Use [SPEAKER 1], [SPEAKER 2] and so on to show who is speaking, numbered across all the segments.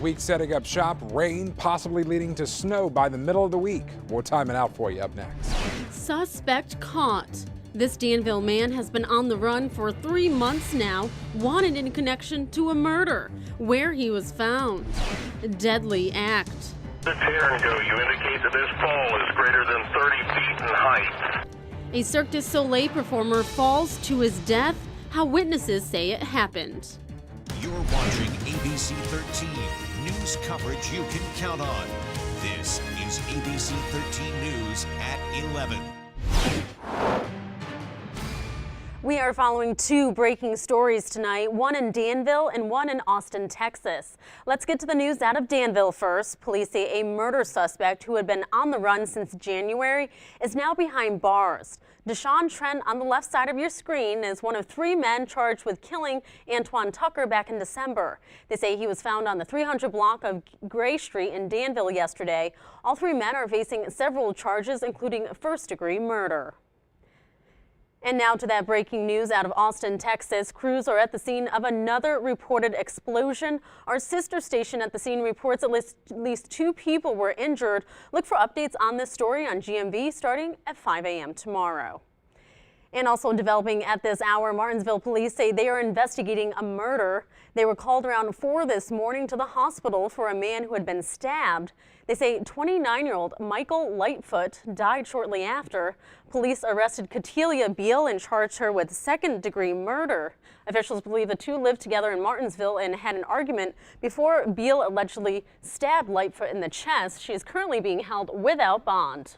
[SPEAKER 1] Week setting up shop, rain possibly leading to snow by the middle of the week. More time and out for you up next.
[SPEAKER 2] Suspect caught. This Danville man has been on the run for 3 months now, wanted in connection to a murder, where he was found. Deadly act.
[SPEAKER 3] The tear and go, you indicate that this fall is greater than 30 feet in height.
[SPEAKER 2] A Cirque du Soleil performer falls to his death, how witnesses say it happened.
[SPEAKER 4] You're watching ABC 13, news coverage you can count on. This is ABC 13 News at 11.
[SPEAKER 2] We are following 2 breaking stories tonight, one in Danville and one in Austin, Texas. Let's get to the news out of Danville first. Police say a murder suspect who had been on the run since January is now behind bars. Deshaun Trent on the left side of your screen is one of 3 men charged with killing Antoine Tucker back in December. They say he was found on the 300 block of Gray Street in Danville yesterday. All 3 men are facing several charges, including first-degree murder. And now to that breaking news out of Austin, Texas. Crews are at the scene of another reported explosion. Our sister station at the scene reports at least 2 people were injured. Look for updates on this story on GMV starting at 5 a.m. tomorrow. And also developing at this hour, Martinsville police say they are investigating a murder. They were called around 4 this morning to the hospital for a man who had been stabbed. They say 29-year-old Michael Lightfoot died shortly after. Police arrested Catey Beal and charged her with second-degree murder. Officials believe the 2 lived together in Martinsville and had an argument before Beal allegedly stabbed Lightfoot in the chest. She is currently being held without bond.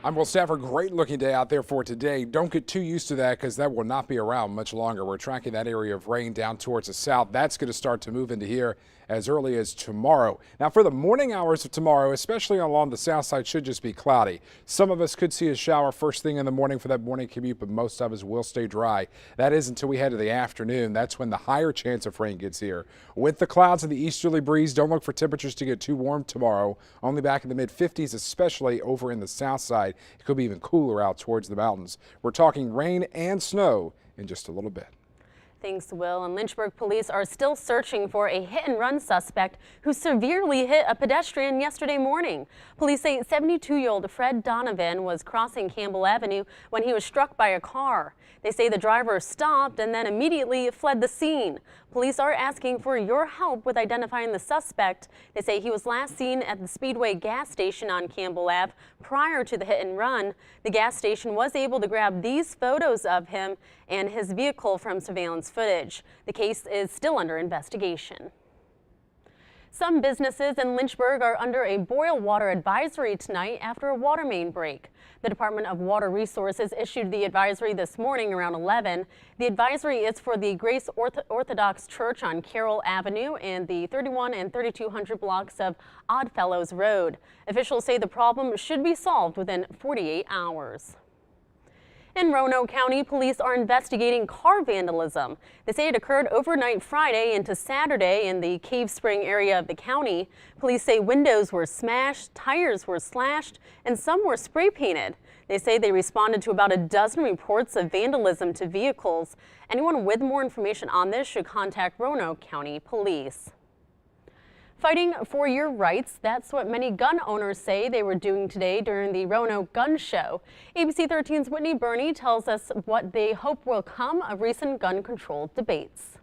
[SPEAKER 1] I'm Will Stafford. Great looking day out there for today. Don't get too used to that because that will not be around much longer. We're tracking that area of rain down towards the south. That's going to start to move into here as early as tomorrow. Now for the morning hours of tomorrow, especially along the south side, should just be cloudy. Some of us could see a shower first thing in the morning for that morning commute, but most of us will stay dry. That is until we head to the afternoon. That's when the higher chance of rain gets here. With the clouds and the easterly breeze, don't look for temperatures to get too warm tomorrow. Only back in the mid-50s, especially over in the south side. It could be even cooler out towards the mountains. We're talking rain and snow in just a little bit.
[SPEAKER 2] Thanks, Will. And Lynchburg police are still searching for a hit-and-run suspect who severely hit a pedestrian yesterday morning. Police say 72-year-old Fred Donovan was crossing Campbell Avenue when he was struck by a car. They say the driver stopped and then immediately fled the scene. Police are asking for your help with identifying the suspect. They say he was last seen at the Speedway gas station on Campbell Ave prior to the hit and run. The gas station was able to grab these photos of him and his vehicle from surveillance footage. The case is still under investigation. Some businesses in Lynchburg are under a boil water advisory tonight after a water main break. The Department of Water Resources issued the advisory this morning around 11. The advisory is for the Grace Orthodox Church on Carroll Avenue and the 31 and 3200 blocks of Oddfellows Road. Officials say the problem should be solved within 48 hours. In Roanoke County, police are investigating car vandalism. They say it occurred overnight Friday into Saturday in the Cave Spring area of the county. Police say windows were smashed, tires were slashed, and some were spray painted. They say they responded to about a dozen reports of vandalism to vehicles. Anyone with more information on this should contact Roanoke County Police. Fighting for your rights, that's what many gun owners say they were doing today during the Roanoke Gun Show. ABC 13's Whitney Burney tells us what they hope will come of recent gun control debates.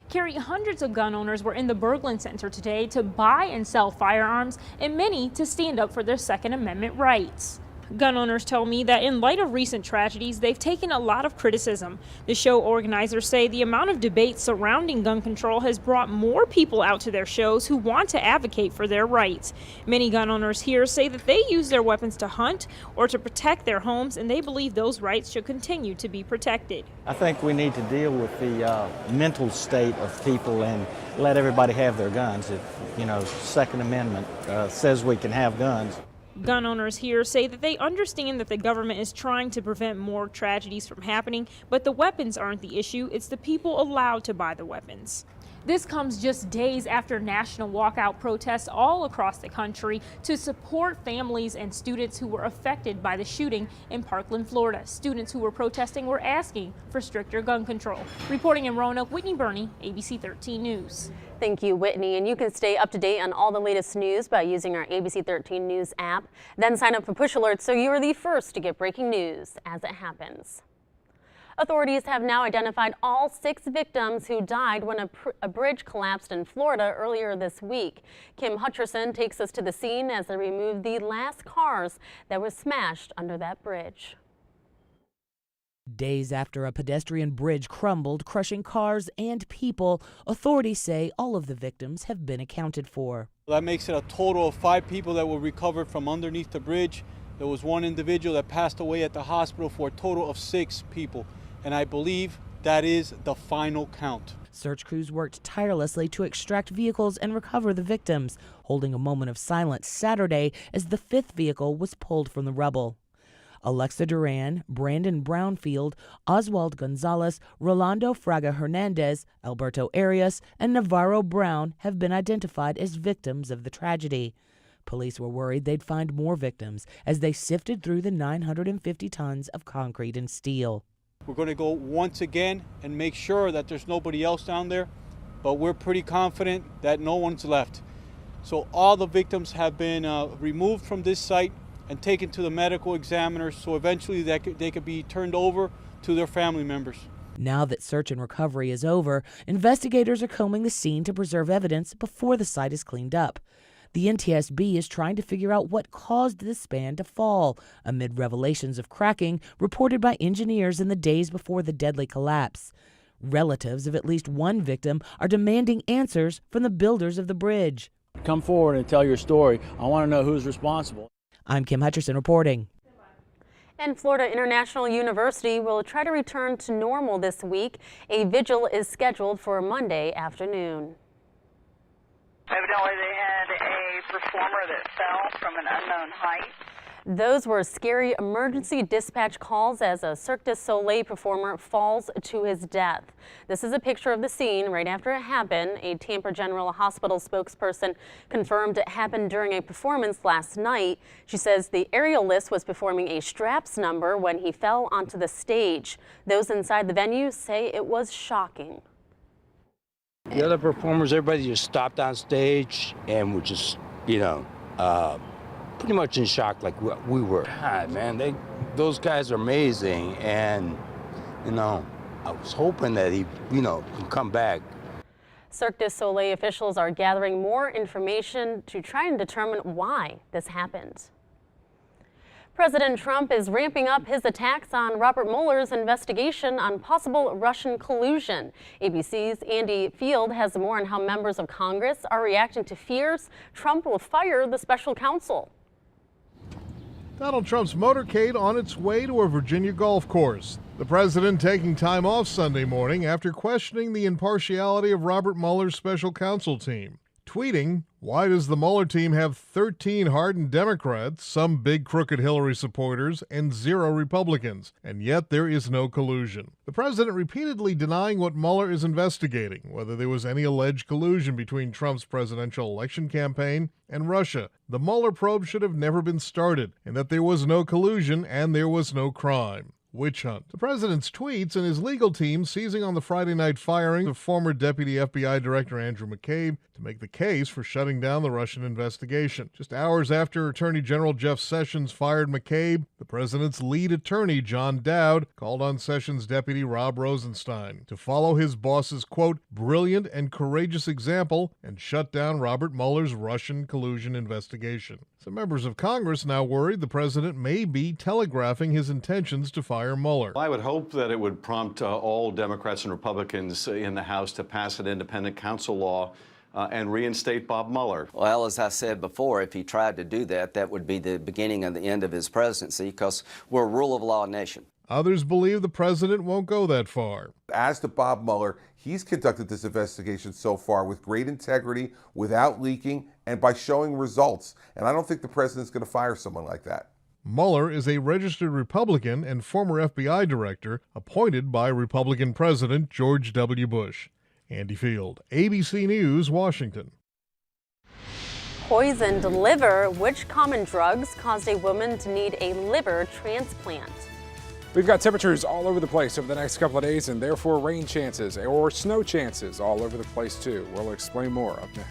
[SPEAKER 5] Carrie, hundreds of gun owners were in the Berglund Center today to buy and sell firearms, and many to stand up for their Second Amendment rights. Gun owners tell me that in light of recent tragedies, they've taken a lot of criticism. The show organizers say the amount of debate surrounding gun control has brought more people out to their shows who want to advocate for their rights. Many gun owners here say that they use their weapons to hunt or to protect their homes, and they believe those rights should continue to be protected.
[SPEAKER 6] I think we need to deal with the mental state of people and let everybody have their guns. If, Second Amendment says we can have guns.
[SPEAKER 5] Gun owners here say that they understand that the government is trying to prevent more tragedies from happening, but the weapons aren't the issue, it's the people allowed to buy the weapons. This comes just days after national walkout protests all across the country to support families and students who were affected by the shooting in Parkland, Florida. Students who were protesting were asking for stricter gun control. Reporting in Roanoke, Whitney Burney, ABC 13 News.
[SPEAKER 2] Thank you, Whitney. And you can stay up to date on all the latest news by using our ABC 13 News app. Then sign up for push alerts so you are the first to get breaking news as it happens. Authorities have now identified all 6 victims who died when a bridge collapsed in Florida earlier this week. Kim Hutcherson takes us to the scene as they remove the last cars that were smashed under that bridge.
[SPEAKER 7] Days after a pedestrian bridge crumbled, crushing cars and people, authorities say all of the victims have been accounted for.
[SPEAKER 8] That makes it a total of 5 people that were recovered from underneath the bridge. There was 1 individual that passed away at the hospital, for a total of 6 people. And I believe that is the final count.
[SPEAKER 7] Search crews worked tirelessly to extract vehicles and recover the victims, holding a moment of silence Saturday as the 5th vehicle was pulled from the rubble. Alexa Duran, Brandon Brownfield, Oswald Gonzalez, Rolando Fraga Hernandez, Alberto Arias, and Navarro Brown have been identified as victims of the tragedy. Police were worried they'd find more victims as they sifted through the 950 tons of concrete and steel.
[SPEAKER 8] We're going to go once again and make sure that there's nobody else down there, but we're pretty confident that no one's left. So all the victims have been removed from this site and taken to the medical examiners, so eventually they could be turned over to their family members.
[SPEAKER 7] Now that search and recovery is over, investigators are combing the scene to preserve evidence before the site is cleaned up. The NTSB is trying to figure out what caused the span to fall, amid revelations of cracking reported by engineers in the days before the deadly collapse. Relatives of at least 1 victim are demanding answers from the builders of the bridge.
[SPEAKER 9] Come forward and tell your story. I want to know who's responsible.
[SPEAKER 7] I'm Kim Hutcherson reporting.
[SPEAKER 2] And Florida International University will try to return to normal this week. A vigil is scheduled for Monday afternoon.
[SPEAKER 10] Evidently they had a performer that fell from an unknown height.
[SPEAKER 2] Those were scary emergency dispatch calls as a Cirque du Soleil performer falls to his death. This is a picture of the scene right after it happened. A Tampa General Hospital spokesperson confirmed it happened during a performance last night. She says the aerialist was performing a straps number when he fell onto the stage. Those inside the venue say it was shocking.
[SPEAKER 11] The other performers, everybody just stopped on stage and were just, pretty much in shock like we were. God, man, those guys are amazing, and, I was hoping that he, can come back.
[SPEAKER 2] Cirque du Soleil officials are gathering more information to try and determine why this happened. President Trump is ramping up his attacks on Robert Mueller's investigation on possible Russian collusion. ABC's Andy Field has more on how members of Congress are reacting to fears Trump will fire the special counsel.
[SPEAKER 12] Donald Trump's motorcade on its way to a Virginia golf course. The president taking time off Sunday morning after questioning the impartiality of Robert Mueller's special counsel team. Tweeting, "Why does the Mueller team have 13 hardened Democrats, some big crooked Hillary supporters, and 0 Republicans, and yet there is no collusion?" The president repeatedly denying what Mueller is investigating, whether there was any alleged collusion between Trump's presidential election campaign and Russia. The Mueller probe should have never been started, and that there was no collusion and there was no crime. Witch hunt. The president's tweets and his legal team seizing on the Friday night firing of former Deputy FBI Director Andrew McCabe to make the case for shutting down the Russian investigation. Just hours after Attorney General Jeff Sessions fired McCabe, the president's lead attorney, John Dowd, called on Sessions' deputy Rob Rosenstein to follow his boss's, quote, brilliant and courageous example and shut down Robert Mueller's Russian collusion investigation. Some members of Congress now worried the president may be telegraphing his intentions to fire Mueller.
[SPEAKER 13] I would hope that it would prompt all Democrats and Republicans in the House to pass an independent counsel law and reinstate Bob Mueller.
[SPEAKER 14] Well, as I said before, if he tried to do that, that would be the beginning of the end of his presidency, because we're a rule of law nation.
[SPEAKER 12] Others believe the president won't go that far.
[SPEAKER 15] As to Bob Mueller, He's conducted this investigation so far with great integrity, without leaking, and by showing results. And I don't think the president's going to fire someone like that.
[SPEAKER 12] Mueller is a registered Republican and former FBI director appointed by Republican President George W. Bush. Andy Field, ABC News, Washington.
[SPEAKER 2] Poisoned liver. Which common drugs caused a woman to need a liver transplant?
[SPEAKER 1] We've got temperatures all over the place over the next couple of days, and therefore rain chances or snow chances all over the place too. We'll explain more up next.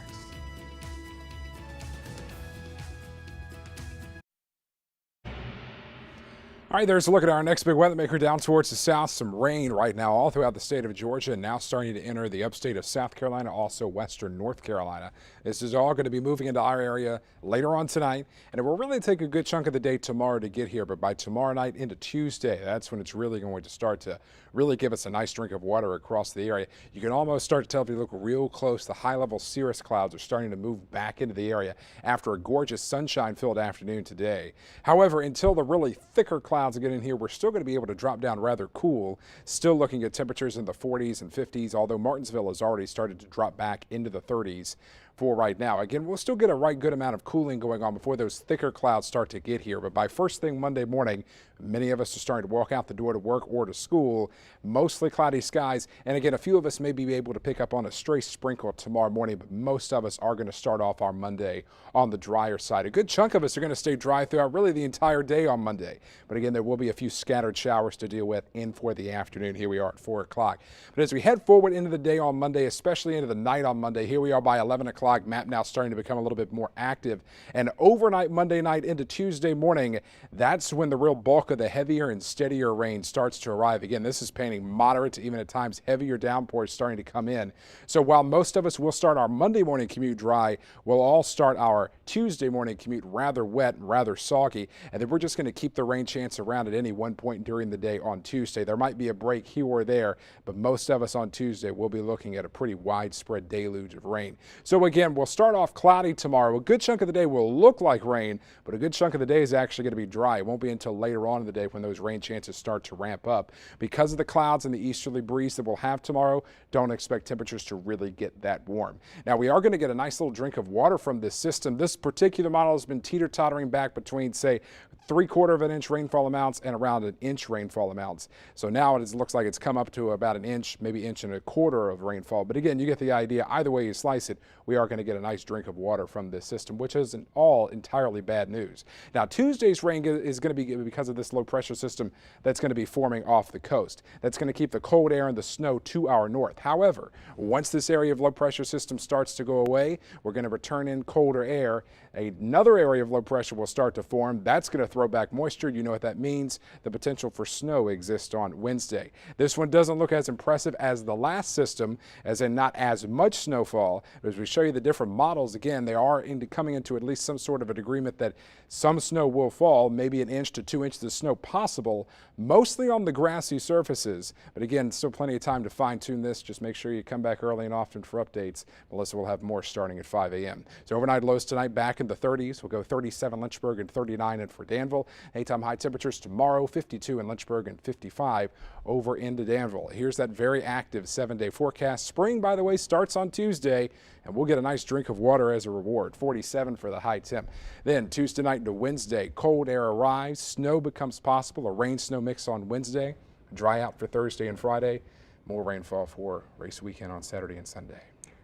[SPEAKER 1] All right, there's a look at our next big weather maker down towards the south. Some rain right now all throughout the state of Georgia, and now starting to enter the upstate of South Carolina, also western North Carolina. This is all going to be moving into our area later on tonight, and it will really take a good chunk of the day tomorrow to get here. But by tomorrow night into Tuesday, that's when it's really going to start to really give us a nice drink of water across the area. You can almost start to tell if you look real close, the high-level cirrus clouds are starting to move back into the area after a gorgeous sunshine-filled afternoon today. However, until the really thicker clouds get in here, we're still going to be able to drop down rather cool. Still looking at temperatures in the 40s and 50s, although Martinsville has already started to drop back into the 30s for right now. Again, we'll still get a right good amount of cooling going on before those thicker clouds start to get here. But by first thing Monday morning, many of us are starting to walk out the door to work or to school. Mostly cloudy skies. And again, a few of us may be able to pick up on a stray sprinkle tomorrow morning, but most of us are going to start off our Monday on the drier side. A good chunk of us are going to stay dry throughout really the entire day on Monday. But again, there will be a few scattered showers to deal with in for the afternoon. Here we are at 4 o'clock. But as we head forward into the day on Monday, especially into the night on Monday, here we are by 11 o'clock. Map now starting to become a little bit more active. And overnight Monday night into Tuesday morning, that's when the real bulk of the heavier and steadier rain starts to arrive. Again, this is painting moderate to even at times heavier downpours starting to come in. So while most of us will start our Monday morning commute dry, we'll all start our Tuesday morning commute rather wet and rather soggy. And then we're just going to keep the rain chance around at any one point during the day on Tuesday. There might be a break here or there, but most of us on Tuesday will be looking at a pretty widespread deluge of rain. So again, we'll start off cloudy tomorrow. A good chunk of the day will look like rain, but a good chunk of the day is actually going to be dry. It won't be until later on in the day when those rain chances start to ramp up. Because of the clouds and the easterly breeze that we'll have tomorrow, don't expect temperatures to really get that warm. Now, we are going to get a nice little drink of water from this system. This particular model has been teeter-tottering back between, say, 3/4 of an inch rainfall amounts and around an inch rainfall amounts. So now it looks like it's come up to about an inch, maybe inch and a quarter of rainfall. But again, you get the idea. Either way you slice it, we are going to get a nice drink of water from this system, which isn't all entirely bad news. Now, Tuesday's rain is going to be because of this low pressure system that's going to be forming off the coast. That's going to keep the cold air and the snow to our north. However, once this area of low pressure system starts to go away, we're going to return in colder air. Another area of low pressure will start to form. That's going to throw back moisture. You know what that means. The potential for snow exists on Wednesday. This one doesn't look as impressive as the last system, as in not as much snowfall. But as we show you the different models, again, they are coming into at least some sort of an agreement that some snow will fall, maybe 1 inch to 2 inches of snow possible, mostly on the grassy surfaces. But again, still plenty of time to fine tune this. Just make sure you come back early and often for updates. Melissa will have more starting at 5 a.m. So overnight lows tonight back in the 30s. We'll go 37 Lynchburg and 39 in for Danville. Daytime high temperatures tomorrow, 52 in Lynchburg and 55 over into Danville. Here's that very active 7-day forecast. Spring, by the way, starts on Tuesday, and we'll get a nice drink of water as a reward. 47 for the high temp. Then Tuesday night into Wednesday, cold air arrives. Snow becomes possible. A rain-snow mix on Wednesday. Dry out for Thursday and Friday. More rainfall for race weekend on Saturday and Sunday.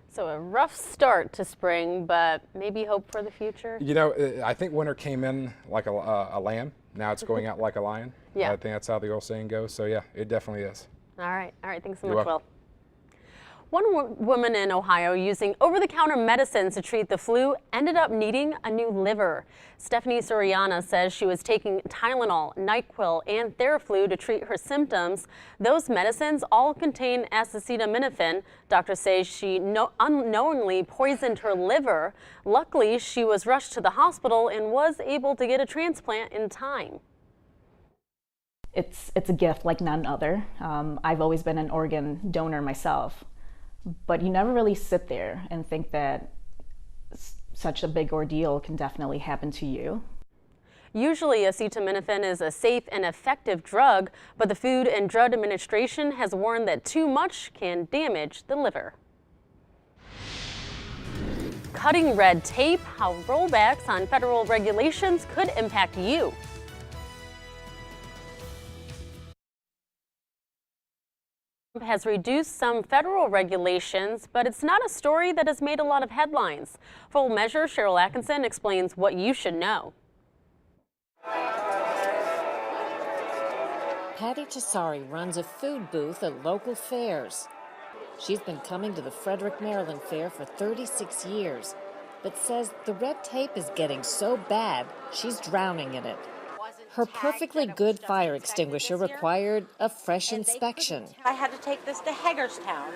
[SPEAKER 2] So a rough start to spring, but maybe hope for the future.
[SPEAKER 1] You know, I think winter came in like a lamb. Now it's going out like a lion.
[SPEAKER 2] Yeah.
[SPEAKER 1] I think that's how the old saying goes. So yeah, it definitely is.
[SPEAKER 2] All right. Thanks so
[SPEAKER 1] You're
[SPEAKER 2] much,
[SPEAKER 1] welcome.
[SPEAKER 2] Will. One woman in Ohio using over-the-counter medicines to treat the flu ended up needing a new liver. Stephanie Soriana says she was taking Tylenol, NyQuil, and Theraflu to treat her symptoms. Those medicines all contain acetaminophen. Doctors say she unknowingly poisoned her liver. Luckily, she was rushed to the hospital and was able to get a transplant in time.
[SPEAKER 16] It's a gift like none other. I've always been an organ donor myself. But you never really sit there and think that such a big ordeal can definitely happen to you.
[SPEAKER 2] Usually acetaminophen is a safe and effective drug, but the Food and Drug Administration has warned that too much can damage the liver. Cutting red tape, how rollbacks on federal regulations could impact you. Has reduced some federal regulations, but it's not a story that has made a lot of headlines. Full Measure, Cheryl Atkinson explains what you should know.
[SPEAKER 17] Patty Tassari runs a food booth at local fairs. She's been coming to the Frederick, Maryland Fair for 36 years, but says the red tape is getting so bad she's drowning in it. Her perfectly good fire extinguisher required a fresh inspection.
[SPEAKER 18] I had to take this to Hagerstown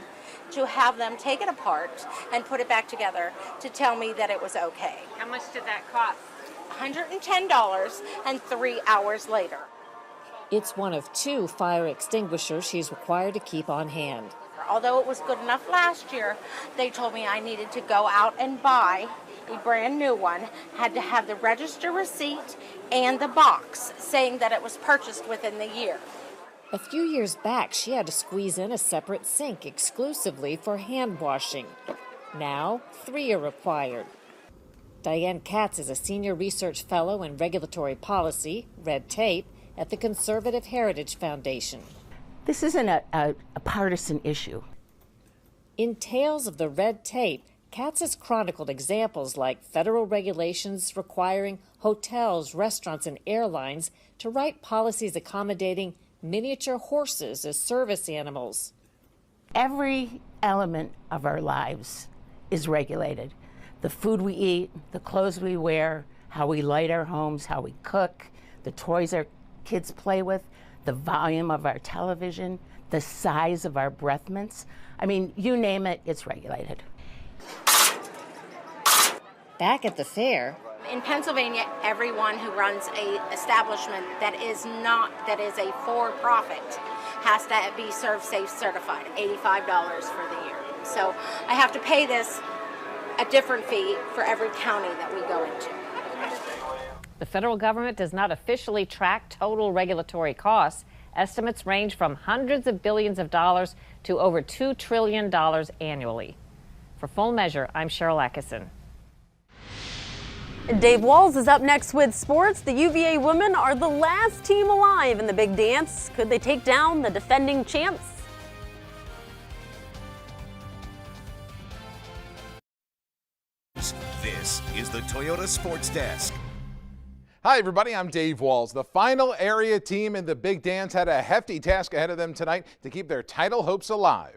[SPEAKER 18] to have them take it apart and put it back together to tell me that it was okay.
[SPEAKER 17] How much did that cost?
[SPEAKER 18] $110, and 3 hours later.
[SPEAKER 17] It's one of 2 fire extinguishers she's required to keep on hand.
[SPEAKER 18] Although it was good enough last year, they told me I needed to go out and buy a brand new one, had to have the register receipt and the box saying that it was purchased within the year.
[SPEAKER 17] A few years back, she had to squeeze in a separate sink exclusively for hand washing. Now, 3 are required. Diane Katz is a senior research fellow in regulatory policy, red tape, at the Conservative Heritage Foundation.
[SPEAKER 19] This isn't a partisan issue.
[SPEAKER 17] In Tales of the Red Tape, Katz has chronicled examples like federal regulations requiring hotels, restaurants, and airlines to write policies accommodating miniature horses as service animals.
[SPEAKER 19] Every element of our lives is regulated. The food we eat, the clothes we wear, how we light our homes, how we cook, the toys our kids play with, the volume of our television, the size of our breath mints. I mean, you name it, it's regulated.
[SPEAKER 17] Back at the fair,
[SPEAKER 18] In Pennsylvania, everyone who runs a establishment that is a for-profit has to be ServSafe certified, $85 for the year. So I have to pay this a different fee for every county that we go into.
[SPEAKER 20] The federal government does not officially track total regulatory costs. Estimates range from hundreds of billions of dollars to over $2 trillion annually. For Full Measure, I'm Cheryl Atkinson.
[SPEAKER 2] Dave Walls is up next with sports. The UVA women are the last team alive in the big dance. Could they take down the defending champs?
[SPEAKER 4] This is the Toyota Sports Desk.
[SPEAKER 1] Hi, everybody. I'm Dave Walls. The final area team in the big dance had a hefty task ahead of them tonight to keep their title hopes alive.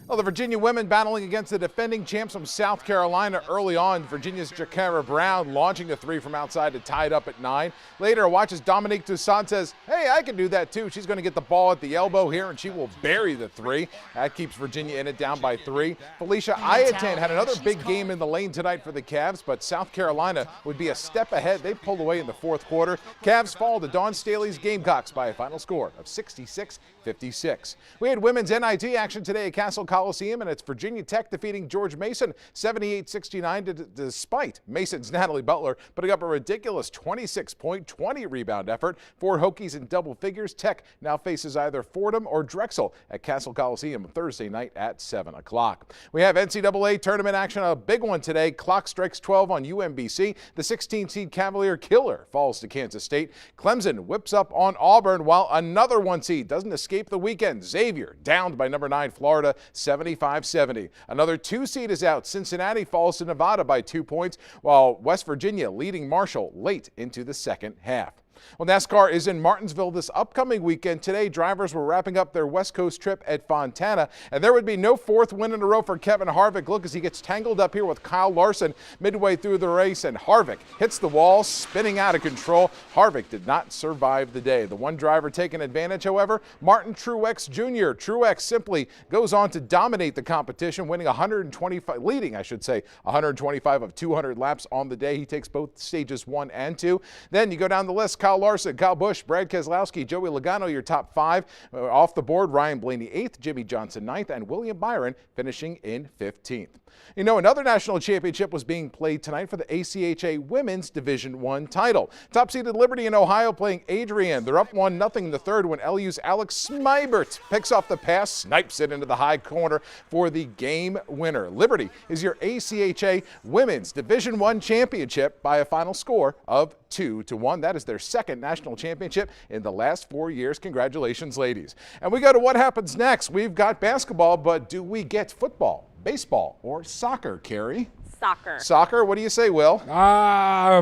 [SPEAKER 1] Well, the Virginia women battling against the defending champs from South Carolina early on. Virginia's Jakara Brown launching a three from outside to tie it up at 9. Later, watch as Dominique Toussaint says, hey, I can do that too. She's going to get the ball at the elbow here, and she will bury the 3. That keeps Virginia in it, down by 3. Felicia Ayatin had another big game in the lane tonight for the Cavs, but South Carolina would be a step ahead. They pulled away in the fourth quarter. Cavs fall to Dawn Staley's Gamecocks by a final score of 66-56. We had women's NIT action today at Castle Coliseum, and it's Virginia Tech defeating George Mason 78-69 despite Mason's Natalie Butler putting up a ridiculous 26-point, 20-rebound effort. 4 Hokies in double figures. Tech now faces either Fordham or Drexel at Castle Coliseum Thursday night at 7 o'clock. We have NCAA tournament action, a big one today. Clock strikes 12 on UMBC. The 16-seed Cavalier Killer falls to Kansas State. Clemson whips up on Auburn, while another 1 seed doesn't escape the weekend. Xavier downed by number 9 Florida 75-70. Another 2 seed is out. Cincinnati falls to Nevada by 2 points, while West Virginia leading Marshall late into the second half. Well, NASCAR is in Martinsville this upcoming weekend. Today, drivers were wrapping up their West Coast trip at Fontana, and there would be no 4th win in a row for Kevin Harvick. Look as he gets tangled up here with Kyle Larson midway through the race, and Harvick hits the wall, spinning out of control. Harvick did not survive the day. The one driver taking advantage, however, Martin Truex Jr. Truex simply goes on to dominate the competition, leading 125 of 200 laps on the day. He takes both stages 1 and 2. Then you go down the list.
[SPEAKER 21] Kyle Larson, Kyle Busch, Brad Keselowski, Joey Logano, your top 5. Off the board, Ryan Blaney 8th, Jimmy Johnson 9th, and William Byron finishing in 15th. You know, another national championship was being played tonight for the ACHA Women's Division I title. Top-seeded Liberty in Ohio playing Adrian. They're up 1-0 in the third when LU's Alex Smybert picks off the pass, snipes it into the high corner for the game winner. Liberty is your ACHA Women's Division I championship by a final score of 2-1. That is their second national championship in the last 4 years. Congratulations, ladies. And we go to what happens next. We've got basketball, but do we get football, baseball, or soccer, Carrie?
[SPEAKER 2] Soccer.
[SPEAKER 21] Soccer, what do you say, Will?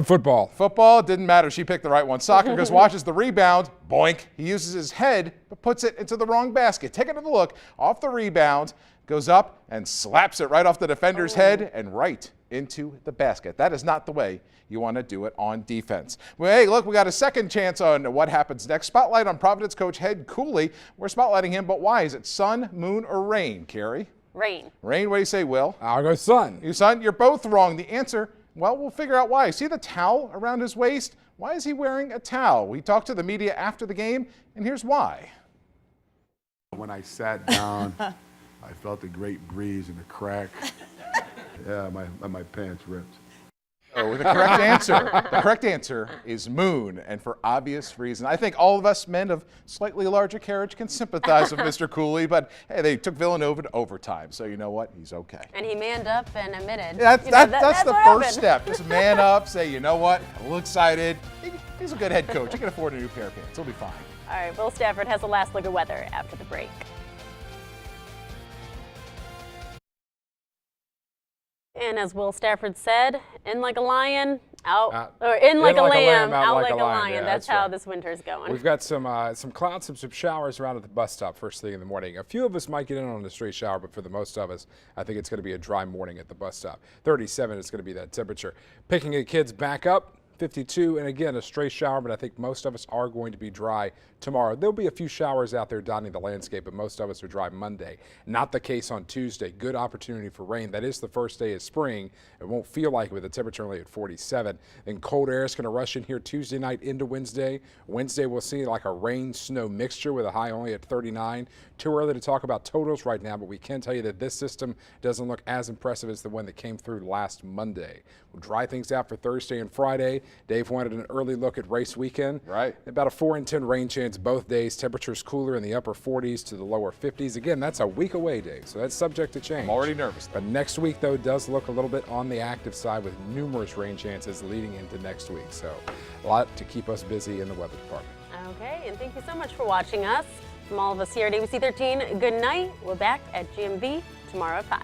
[SPEAKER 1] Football.
[SPEAKER 21] Football, didn't matter. She picked the right one. Soccer, because watches the rebound, boink. He uses his head, but puts it into the wrong basket. Take another look. Off the rebound, goes up and slaps it right off the defender's head and right into the basket. That is not the way you want to do it on defense. Well, hey, look, we got a second chance on what happens next. Spotlight on Providence coach Head Cooley. We're spotlighting him, but why? Is it sun, moon, or rain, Carrie?
[SPEAKER 2] Rain.
[SPEAKER 21] Rain, what do you say, Will?
[SPEAKER 1] I'll go sun.
[SPEAKER 21] You sun? You're both wrong. The answer, well, we'll figure out why. See the towel around his waist? Why is he wearing a towel? We talked to the media after the game, and here's why.
[SPEAKER 22] When I sat down, I felt a great breeze and a crack. Yeah, my pants ripped.
[SPEAKER 21] Oh, the correct answer is moon, and for obvious reason. I think all of us men of slightly larger carriage can sympathize with Mr. Cooley, but hey, they took Villanova to overtime, so you know what? He's okay.
[SPEAKER 2] And he manned up and admitted.
[SPEAKER 21] That's the
[SPEAKER 2] what
[SPEAKER 21] first
[SPEAKER 2] happened.
[SPEAKER 21] step. Just man up, say, you know what? I'm a little excited. He's a good head coach. He can afford a new pair of pants. He'll be fine.
[SPEAKER 2] All right, Will Stafford has the last look at weather after the break. And as Will Stafford said, in like a lion, out, or in like a lamb, out like a lion.
[SPEAKER 1] Yeah,
[SPEAKER 2] that's how
[SPEAKER 1] right.
[SPEAKER 2] this winter's going.
[SPEAKER 1] We've got some clouds and some showers around at the bus stop first thing in the morning. A few of us might get in on a straight shower, but for the most of us, I think it's going to be a dry morning at the bus stop. 37 is going to be that temperature. Picking the kids back up. 52, and again, a stray shower, but I think most of us are going to be dry tomorrow. There'll be a few showers out there dotting the landscape, but most of us are dry Monday. Not the case on Tuesday. Good opportunity for rain. That is the first day of spring. It won't feel like it with the temperature only at 47. Then cold air is going to rush in here Tuesday night into Wednesday. Wednesday, we'll see like a rain-snow mixture with a high only at 39. Too early to talk about totals right now, but we can tell you that this system doesn't look as impressive as the one that came through last Monday. We'll dry things out for Thursday and Friday. Dave wanted an early look at race weekend.
[SPEAKER 21] Right.
[SPEAKER 1] About a 4 in 10 rain chance both days. Temperatures cooler in the upper 40s to the lower 50s. Again, that's a week away, Dave, so that's subject to change.
[SPEAKER 21] I'm already nervous.
[SPEAKER 1] But next week, though, does look a little bit on the active side with numerous rain chances leading into next week. So a lot to keep us busy in the weather department.
[SPEAKER 2] Okay, and thank you so much for watching us. From all of us here at ABC 13, good night. We're back at GMV tomorrow at 5.